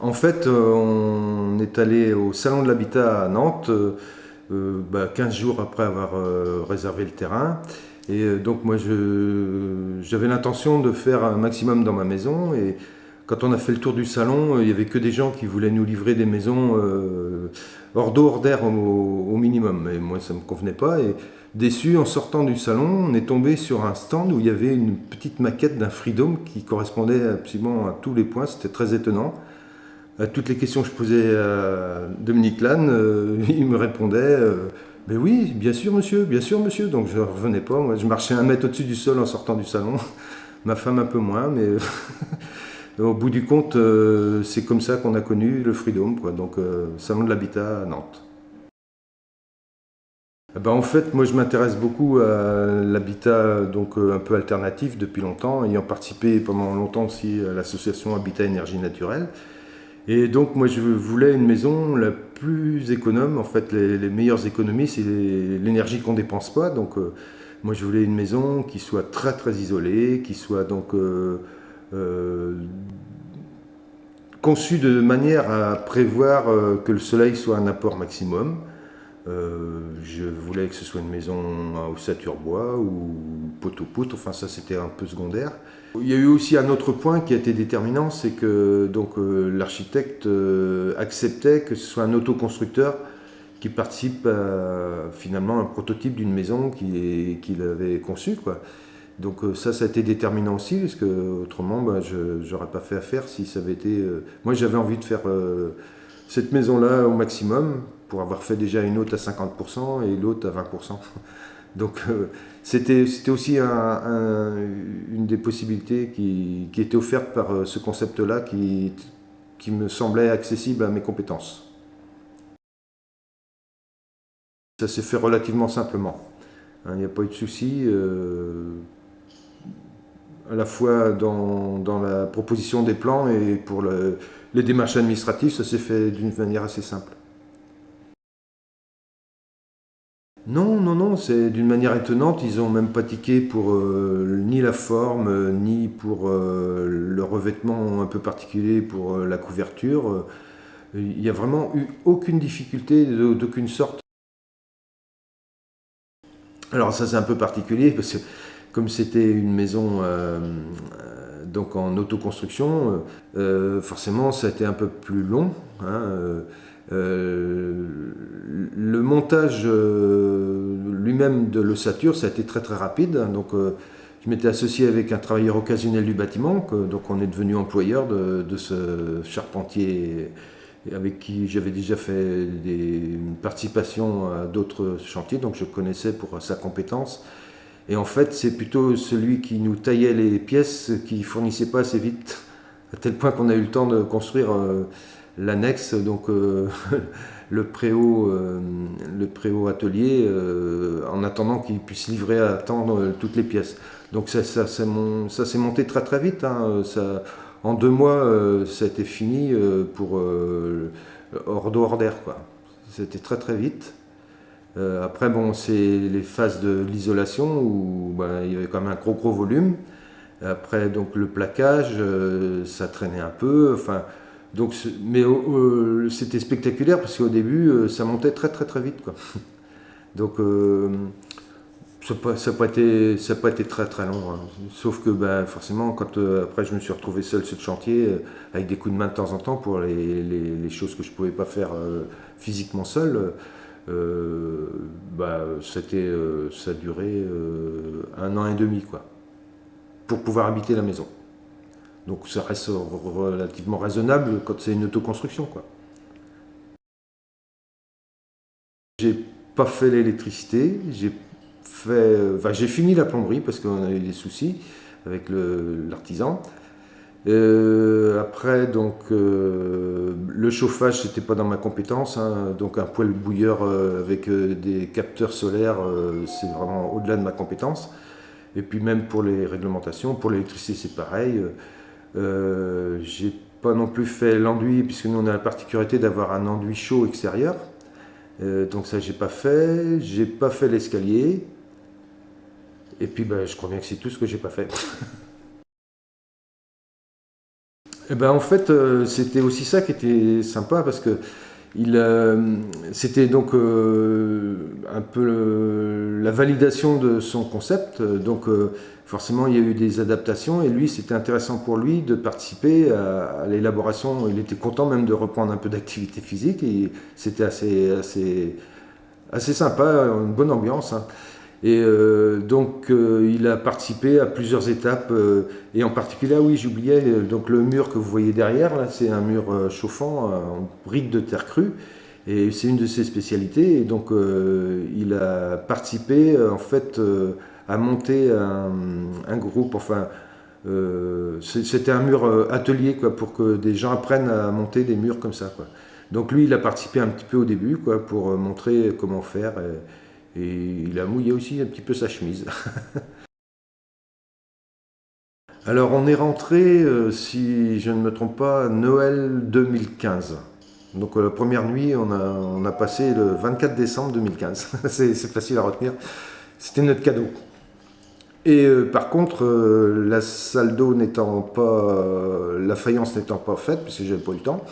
En fait, on est allé au Salon de l'Habitat à Nantes, 15 jours après avoir réservé le terrain. Et donc moi, j'avais l'intention de faire un maximum dans ma maison. Et quand on a fait le tour du salon, il n'y avait que des gens qui voulaient nous livrer des maisons hors d'eau, hors d'air au minimum. Et moi, ça ne me convenait pas. Et déçu, en sortant du salon, on est tombé sur un stand où il y avait une petite maquette d'un Freedom qui correspondait absolument à tous les points. C'était très étonnant. À toutes les questions que je posais à Dominique Lannes, il me répondait mais oui, bien sûr, monsieur. Donc je ne revenais pas. Moi, je marchais 1 mètre au-dessus du sol en sortant du salon. Ma femme un peu moins, mais au bout du compte, c'est comme ça qu'on a connu le Freedom, quoi. Donc, salon de l'habitat à Nantes. Eh ben, en fait, moi, je m'intéresse beaucoup à l'habitat donc un peu alternatif depuis longtemps, ayant participé pendant longtemps aussi à l'association Habitat Énergie Naturelle. Et donc moi je voulais une maison la plus économe. En fait les meilleures économies c'est l'énergie qu'on ne dépense pas. Donc moi je voulais une maison qui soit très très isolée, qui soit donc euh, conçue de manière à prévoir que le soleil soit un apport maximum. Je voulais que ce soit une maison à ossature bois ou poteau-poutre, enfin ça c'était un peu secondaire. Il y a eu aussi un autre point qui a été déterminant, c'est que donc l'architecte acceptait que ce soit un autoconstructeur qui participe finalement à un prototype d'une maison qu'il avait conçue, quoi. Donc ça a été déterminant aussi, parce que autrement je n'aurais pas fait affaire si ça avait été... Moi j'avais envie de faire cette maison-là au maximum, pour avoir fait déjà une autre à 50% et l'autre à 20%. Donc c'était aussi une des possibilités qui était offerte par ce concept-là qui me semblait accessible à mes compétences. Ça s'est fait relativement simplement. Hein, il n'y a pas eu de souci, à la fois dans la proposition des plans et pour les démarches administratives, ça s'est fait d'une manière assez simple. Non, non, non, c'est d'une manière étonnante, ils n'ont même pas tiqué pour ni la forme, ni pour le revêtement un peu particulier pour la couverture. Il n'y a vraiment eu aucune difficulté d'aucune sorte. Alors ça c'est un peu particulier parce que comme c'était une maison donc en autoconstruction, forcément ça a été un peu plus long. Hein, le montage lui-même de l'ossature, ça a été très très rapide. Donc je m'étais associé avec un travailleur occasionnel du bâtiment, donc on est devenu employeur de ce charpentier avec qui j'avais déjà fait une participation à d'autres chantiers, donc je connaissais pour sa compétence. Et en fait, c'est plutôt celui qui nous taillait les pièces qui fournissait pas assez vite, à tel point qu'on a eu le temps de construire l'annexe, donc le préau atelier, en attendant qu'il puisse livrer à temps toutes les pièces. Donc ça s'est monté très très vite. Hein, en 2 mois, ça a été fini pour hors d'eau, hors d'air, quoi. C'était très très vite. Après, bon, c'est les phases de l'isolation où il y avait quand même un gros gros volume. Après, donc le plaquage, ça traînait un peu. Enfin, donc, mais c'était spectaculaire parce qu'au début, ça montait très très très vite, quoi. Donc, ça n'a pas été très très long. Hein. Sauf que forcément, quand après je me suis retrouvé seul sur le chantier, avec des coups de main de temps en temps pour les choses que je ne pouvais pas faire physiquement seul, ça a duré 1 an et demi, quoi, pour pouvoir habiter la maison. Donc ça reste relativement raisonnable quand c'est une autoconstruction, quoi. J'ai pas fait l'électricité, j'ai fini la plomberie parce qu'on a eu des soucis avec l'artisan. Après, donc, le chauffage, c'était pas dans ma compétence. Hein, donc, un poêle bouilleur avec des capteurs solaires, c'est vraiment au-delà de ma compétence. Et puis, même pour les réglementations, pour l'électricité, c'est pareil. J'ai pas non plus fait l'enduit, puisque nous, on a la particularité d'avoir un enduit chaud extérieur. Donc, ça, j'ai pas fait. J'ai pas fait l'escalier. Et puis, je crois bien que c'est tout ce que j'ai pas fait. Eh ben, en fait, c'était aussi ça qui était sympa parce que c'était donc un peu la validation de son concept. Donc, forcément, il y a eu des adaptations et lui, c'était intéressant pour lui de participer à l'élaboration. Il était content même de reprendre un peu d'activité physique et c'était assez sympa, une bonne ambiance, hein. Et donc il a participé à plusieurs étapes, et en particulier, ah oui, j'oubliais, donc le mur que vous voyez derrière, là, c'est un mur chauffant en briques de terre crue, et c'est une de ses spécialités. Et donc il a participé en fait à monter un groupe, enfin c'était un mur atelier quoi, pour que des gens apprennent à monter des murs comme ça, quoi. Donc lui, il a participé un petit peu au début quoi, pour montrer comment faire. Et il a mouillé aussi un petit peu sa chemise. Alors on est rentré, si je ne me trompe pas, Noël 2015. Donc la première nuit, on a passé le 24 décembre 2015. C'est facile à retenir. C'était notre cadeau. Et par contre, la salle d'eau n'étant pas, la faïence n'étant pas faite, puisque j'avais pas eu le temps,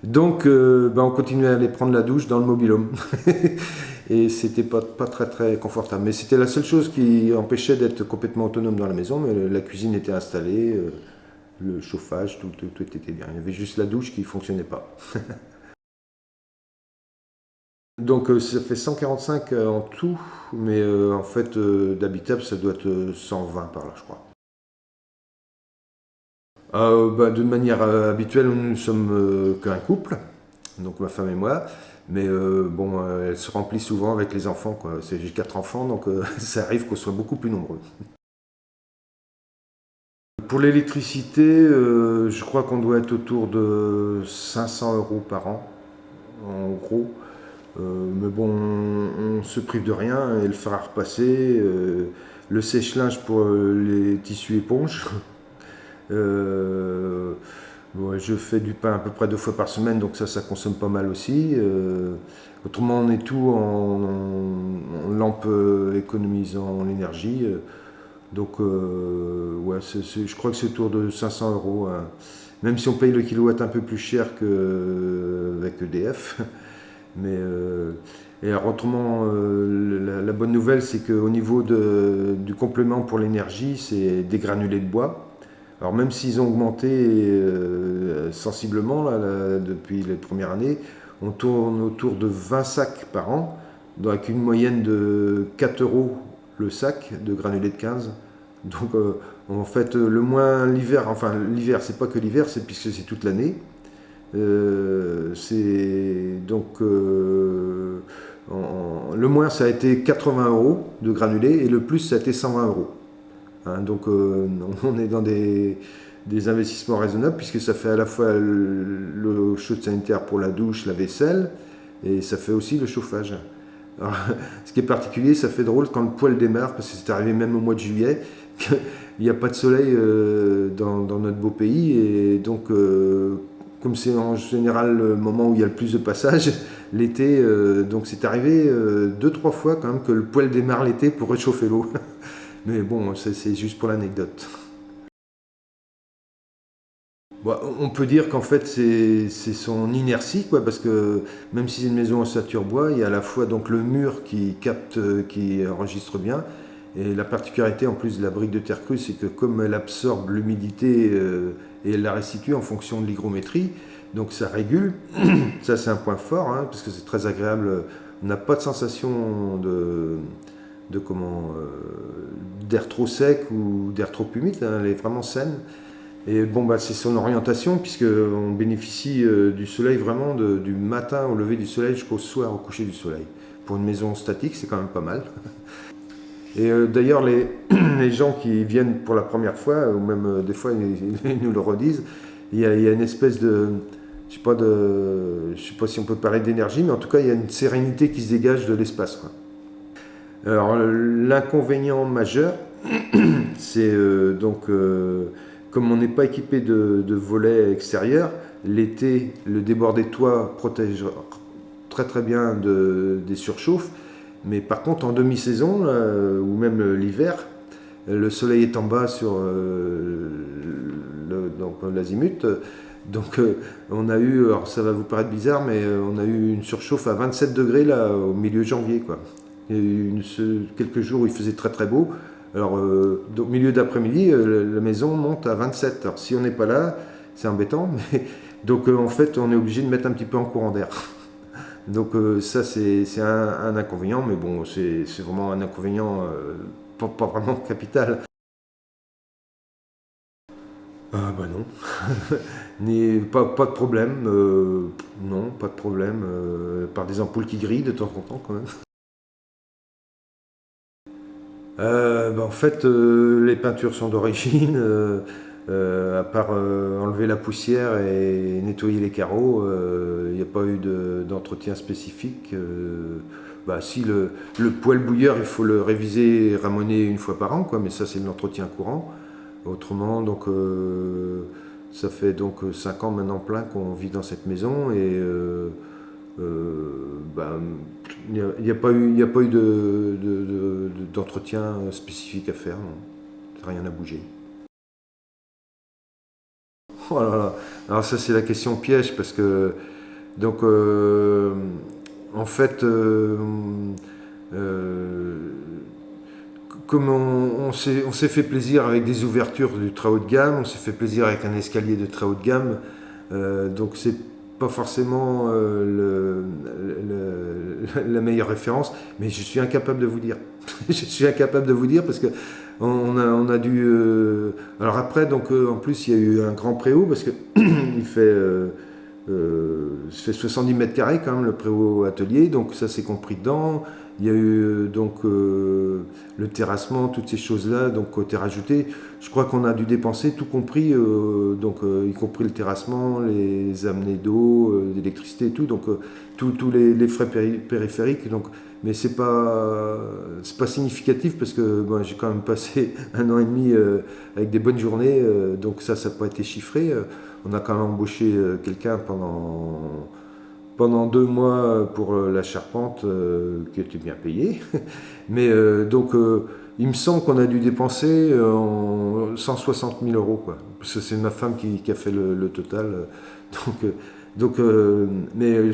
donc on continuait à aller prendre la douche dans le mobil-home. Et c'était pas très très confortable. Mais c'était la seule chose qui empêchait d'être complètement autonome dans la maison. Mais la cuisine était installée, le chauffage, tout était bien. Il y avait juste la douche qui ne fonctionnait pas. Donc ça fait 145 en tout, mais en fait d'habitable ça doit être 120 par là je crois. D'une manière habituelle, nous ne sommes qu'un couple, donc ma femme et moi. Mais bon, elle se remplit souvent avec les enfants, quoi. J'ai 4 enfants, donc ça arrive qu'on soit beaucoup plus nombreux. Pour l'électricité, je crois qu'on doit être autour de 500 € par an, en gros. Mais bon, on se prive de rien et le fer à repasser. Le sèche-linge pour les tissus éponges. Euh, Ouais, je fais du pain à peu près 2 fois par semaine, donc ça consomme pas mal aussi. Autrement, on est tout en lampe économisant l'énergie. Donc, ouais, je crois que c'est autour de 500 €, hein. Même si on paye le kilowatt un peu plus cher qu'avec EDF. Mais, et alors, autrement, la bonne nouvelle, c'est qu'au niveau du complément pour l'énergie, c'est des granulés de bois. Alors même s'ils ont augmenté sensiblement depuis les premières années, on tourne autour de 20 sacs par an, avec une moyenne de 4 € le sac de granulés de 15. Donc en fait le moins l'hiver, enfin l'hiver c'est pas que l'hiver, c'est puisque c'est toute l'année. Le moins ça a été 80 € de granulés et le plus ça a été 120 €. Hein, donc on est dans des investissements raisonnables puisque ça fait à la fois le chaude sanitaire pour la douche, la vaisselle et ça fait aussi le chauffage. Alors, ce qui est particulier, ça fait drôle quand le poêle démarre parce que c'est arrivé même au mois de juillet qu'il n'y a pas de soleil dans notre beau pays et donc comme c'est en général le moment où il y a le plus de passages, l'été, donc c'est arrivé 2-3 fois quand même que le poêle démarre l'été pour réchauffer l'eau. Mais bon, c'est juste pour l'anecdote. Bon, on peut dire qu'en fait c'est son inertie, quoi, parce que même si c'est une maison en ossature bois, il y a à la fois donc le mur qui capte, qui enregistre bien, et la particularité en plus de la brique de terre crue, c'est que comme elle absorbe l'humidité et elle la restitue en fonction de l'hygrométrie, donc ça régule. Ça c'est un point fort, hein, parce que c'est très agréable. On n'a pas de sensation de comment d'air trop sec ou d'air trop humide, hein, elle est vraiment saine. Et bon, bah, c'est son orientation, puisqu'on bénéficie du soleil vraiment du matin au lever du soleil jusqu'au soir au coucher du soleil. Pour une maison statique, c'est quand même pas mal. Et d'ailleurs, les gens qui viennent pour la première fois, ou même des fois ils nous le redisent, il y a une espèce de. Je sais pas si on peut parler d'énergie, mais en tout cas, il y a une sérénité qui se dégage de l'espace, quoi. Alors, l'inconvénient majeur, c'est comme on n'est pas équipé de volets extérieurs, l'été, le débordé de toit protège très très bien des surchauffes. Mais par contre, en demi-saison, ou même l'hiver, le soleil est en bas donc l'azimut. Donc on a eu, alors ça va vous paraître bizarre, mais on a eu une surchauffe à 27 degrés là au milieu janvier, quoi. Il y a eu quelques jours où il faisait très très beau. Alors au milieu d'après-midi, la maison monte à 27. Alors si on n'est pas là, c'est embêtant, mais donc en fait on est obligé de mettre un petit peu en courant d'air. Donc ça c'est un inconvénient, mais bon c'est vraiment un inconvénient pas vraiment capital. Ah bah non, pas de problème, non, pas de problème, par des ampoules qui grillent de temps en temps quand même. Bah, en fait, les peintures sont d'origine, à part enlever la poussière et nettoyer les carreaux, il n'y a pas eu d'entretien spécifique. Bah, si le poêle bouilleur, il faut le réviser et ramoner une fois par an, quoi, mais ça c'est de l'entretien courant. Autrement, donc, ça fait donc 5 ans maintenant plein qu'on vit dans cette maison et ben, il n'y a pas eu, d'entretien spécifique à faire, non. Rien n'a bougé. Oh là là. Alors ça c'est la question piège parce que donc en fait euh, comme on s'est fait plaisir avec des ouvertures du très haut de gamme, on s'est fait plaisir avec un escalier de très haut de gamme, donc c'est pas forcément la meilleure référence, mais je suis incapable de vous dire. Je suis incapable de vous dire parce que on a dû. Alors après, donc en plus il y a eu un grand préau parce que il fait 70 mètres carrés quand même le préau atelier, donc ça c'est compris dedans. Il y a eu donc le terrassement, toutes ces choses-là, donc côté rajouté. Je crois qu'on a dû dépenser tout compris, donc y compris le terrassement, les amenées d'eau, d'électricité et tout, donc tous les frais périphériques. Donc, mais c'est pas significatif parce que bon, j'ai quand même passé 1 an et demi avec des bonnes journées, donc ça n'a pas été chiffré. On a quand même embauché quelqu'un pendant 2 mois pour la charpente qui était bien payée. Mais donc, il me semble qu'on a dû dépenser 160 000 euros, quoi. Parce que c'est ma femme qui a fait le total. Donc, mais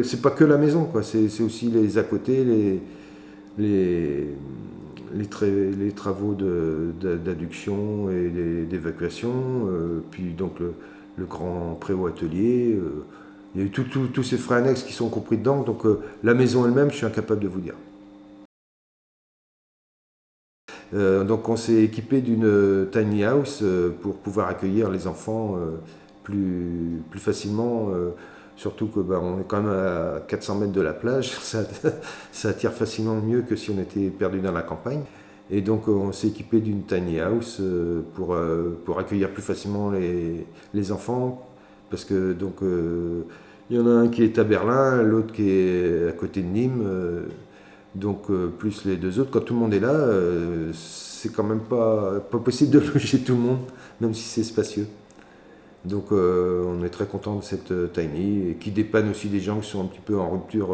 c'est pas que la maison, quoi. C'est aussi les à côté, les, les travaux d'adduction et d'évacuation, puis donc le grand préau atelier. Il y a eu tous ces frais annexes qui sont compris dedans, donc la maison elle-même, je suis incapable de vous dire. Donc on s'est équipé d'une tiny house pour pouvoir accueillir les enfants plus facilement, surtout que bah, on est quand même à 400 mètres de la plage, ça attire facilement mieux que si on était perdu dans la campagne. Et donc on s'est équipé d'une tiny house pour accueillir plus facilement les enfants, parce que donc il y en a un qui est à Berlin, l'autre qui est à côté de Nîmes. Donc plus les deux autres, quand tout le monde est là, c'est quand même pas possible de loger tout le monde, même si c'est spacieux. Donc on est très content de cette tiny et qui dépanne aussi des gens qui sont un petit peu en rupture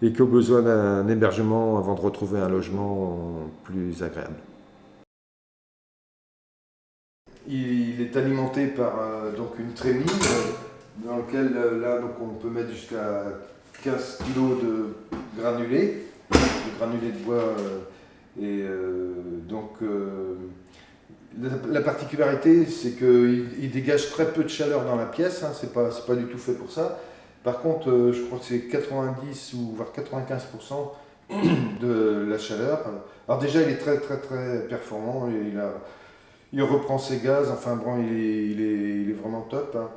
et qui ont besoin d'un hébergement avant de retrouver un logement plus agréable. Il est alimenté par donc une trémie dans laquelle là donc on peut mettre jusqu'à 15 kg de granulés de bois. Et donc la particularité, c'est qu'il dégage très peu de chaleur dans la pièce, hein, c'est pas du tout fait pour ça. Par contre, je crois que c'est 90 ou voire 95% de la chaleur. Alors déjà, il est très très très performant, il reprend ses gaz, enfin bon, il est vraiment top, hein.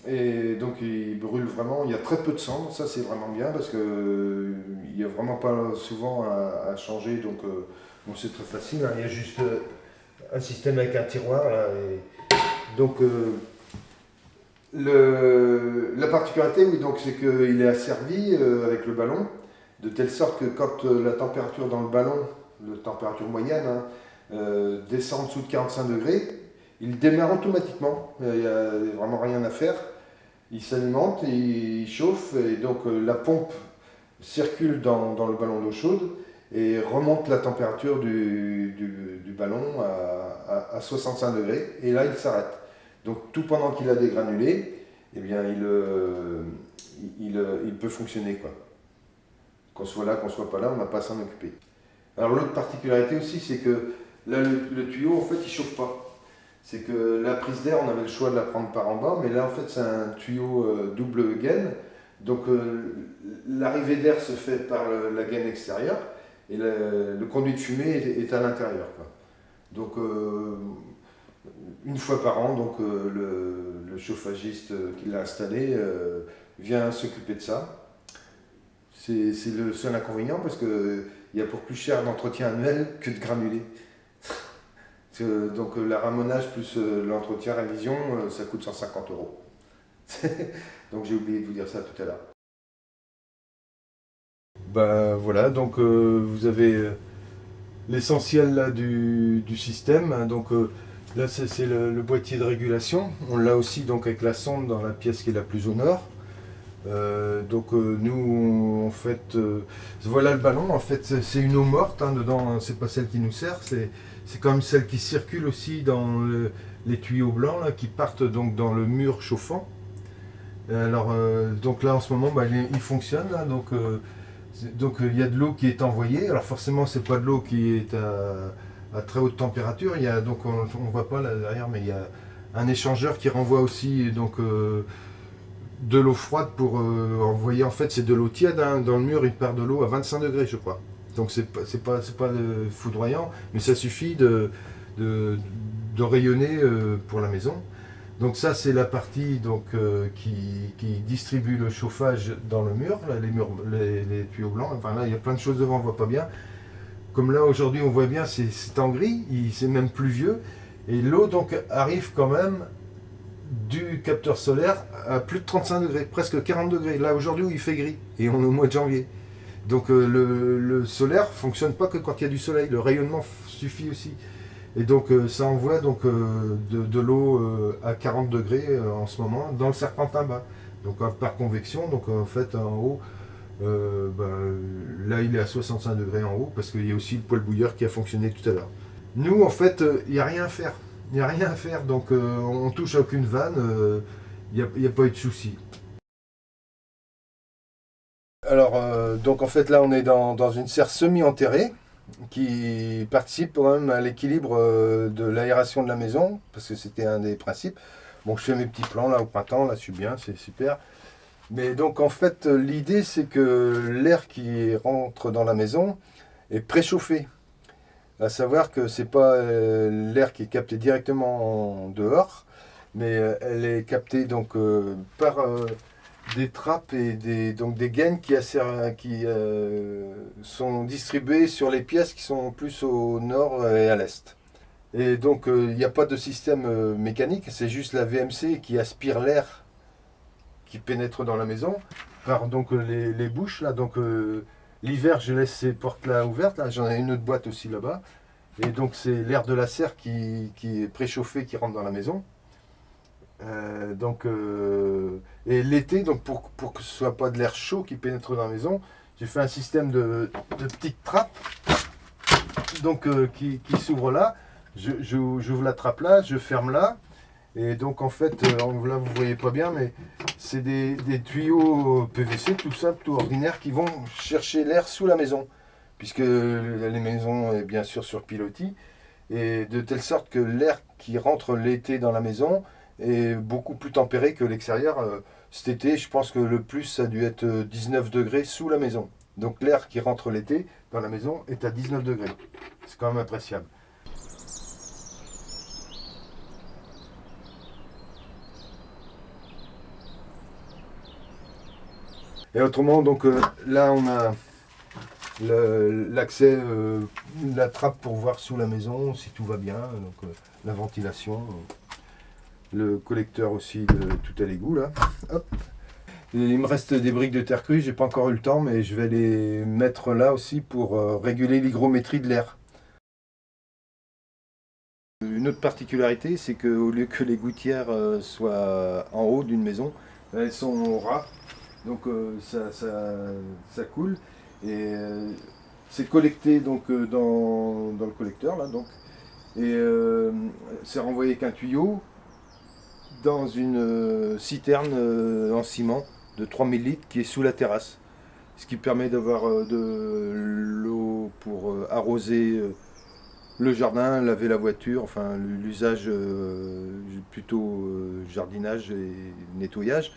Et donc il brûle vraiment, il y a très peu de cendres, ça c'est vraiment bien parce que il n'y a vraiment pas souvent à changer, donc bon, c'est très facile, hein. Il y a juste un système avec un tiroir là, et donc la particularité, oui, donc c'est qu'il est asservi avec le ballon, de telle sorte que quand la température dans le ballon, la température moyenne, hein, descend en dessous de 45 degrés, il démarre automatiquement, il n'y a vraiment rien à faire. Il s'alimente, il chauffe, et donc la pompe circule dans le ballon d'eau chaude et remonte la température du ballon à 65 degrés, et là il s'arrête. Donc tout pendant qu'il a des granulés, eh bien, il peut fonctionner, quoi. Qu'on soit là, qu'on soit pas là, on n'a pas à s'en occuper. Alors l'autre particularité aussi, c'est que là, le tuyau, en fait, il chauffe pas. C'est que la prise d'air, on avait le choix de la prendre par en bas, mais là, en fait, c'est un tuyau double gaine. Donc l'arrivée d'air se fait par la gaine extérieure, et le conduit de fumée est à l'intérieur, quoi. Donc une fois par an, donc, le chauffagiste qui l'a installé vient s'occuper de ça. C'est le seul inconvénient parce qu'il y a pour plus cher d'entretien annuel que de granulés. Donc la ramonage plus l'entretien révision, ça coûte 150 euros. Donc j'ai oublié de vous dire ça tout à l'heure. Ben voilà, donc vous avez l'essentiel là du système, hein. Donc là c'est le boîtier de régulation. On l'a aussi donc avec la sonde dans la pièce qui est la plus au nord. Donc nous en fait voilà le ballon, en fait c'est une eau morte, hein, dedans, hein, c'est pas celle qui nous sert, c'est quand même celle qui circule aussi dans les tuyaux blancs là, qui partent donc dans le mur chauffant. Alors donc là en ce moment bah, il fonctionne là, donc il y a de l'eau qui est envoyée. Alors forcément c'est pas de l'eau qui est à très haute température, il y a, donc on voit pas là derrière, mais il y a un échangeur qui renvoie aussi donc de l'eau froide pour envoyer, en fait c'est de l'eau tiède, hein. Dans le mur il part de l'eau à 25 degrés je crois, donc c'est pas foudroyant, mais ça suffit de rayonner pour la maison. Donc ça c'est la partie donc, qui distribue le chauffage dans le mur, là, les tuyaux blancs, enfin là il y a plein de choses devant, on voit pas bien, comme là aujourd'hui on voit bien c'est en gris, c'est même pluvieux, et l'eau donc arrive quand même du capteur solaire à plus de 35 degrés, presque 40 degrés. Là aujourd'hui où il fait gris, et on est au mois de janvier. Donc le solaire fonctionne pas que quand il y a du soleil, le rayonnement suffit aussi. Et donc ça envoie donc, de l'eau à 40 degrés en ce moment dans le serpentin bas. Donc par convection, donc en fait en haut, bah, là il est à 65 degrés en haut parce qu'il y a aussi le poêle bouilleur qui a fonctionné tout à l'heure. Nous en fait il n'y a rien à faire. Il n'y a rien à faire, donc on touche à aucune vanne, il n'y a pas eu de souci. Alors, donc en fait là on est dans une serre semi-enterrée qui participe quand même à l'équilibre de l'aération de la maison, parce que c'était un des principes. Bon, je fais mes petits plans là au printemps, là je suis bien, c'est super. Mais donc en fait l'idée c'est que l'air qui rentre dans la maison est préchauffé. À savoir que c'est pas l'air qui est capté directement dehors, mais elle est captée donc par des trappes et donc des gaines qui sont distribuées sur les pièces qui sont plus au nord et à l'est. Et donc il n'y a pas de système mécanique, c'est juste la VMC qui aspire l'air qui pénètre dans la maison par donc les bouches là. Donc l'hiver je laisse ces portes là ouvertes, là j'en ai une autre boîte aussi là-bas. Et donc c'est l'air de la serre qui est préchauffé qui rentre dans la maison. Et l'été, donc pour que ce soit pas de l'air chaud qui pénètre dans la maison, j'ai fait un système de petites trappes donc, qui s'ouvrent là. J'ouvre la trappe là, je ferme là. Et donc en fait, là vous voyez pas bien, mais c'est des tuyaux PVC tout simples, tout ordinaires, qui vont chercher l'air sous la maison, puisque les maisons est bien sûr sur pilotis, et de telle sorte que l'air qui rentre l'été dans la maison est beaucoup plus tempéré que l'extérieur. Cet été, je pense que le plus, ça a dû être 19 degrés sous la maison. Donc l'air qui rentre l'été dans la maison est à 19 degrés. C'est quand même appréciable. Et autrement, donc là, on a l'accès, la trappe pour voir sous la maison si tout va bien, donc la ventilation, le collecteur aussi de tout à l'égout là. Hop. Et il me reste des briques de terre crue, j'ai pas encore eu le temps, mais je vais les mettre là aussi pour réguler l'hygrométrie de l'air. Une autre particularité, c'est qu'au lieu que les gouttières soient en haut d'une maison, elles sont au ras, donc ça coule. Et c'est collecté donc, dans le collecteur là, donc. Et c'est renvoyé qu'un tuyau dans une citerne en ciment de 3000 litres qui est sous la terrasse. Ce qui permet d'avoir de l'eau pour arroser le jardin, laver la voiture, enfin l'usage plutôt jardinage et nettoyage.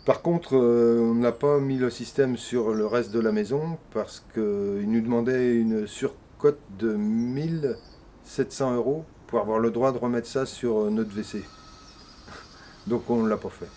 Par contre, on n'a pas mis le système sur le reste de la maison parce qu'il nous demandait une surcote de 1700 € pour avoir le droit de remettre ça sur notre WC. Donc on ne l'a pas fait.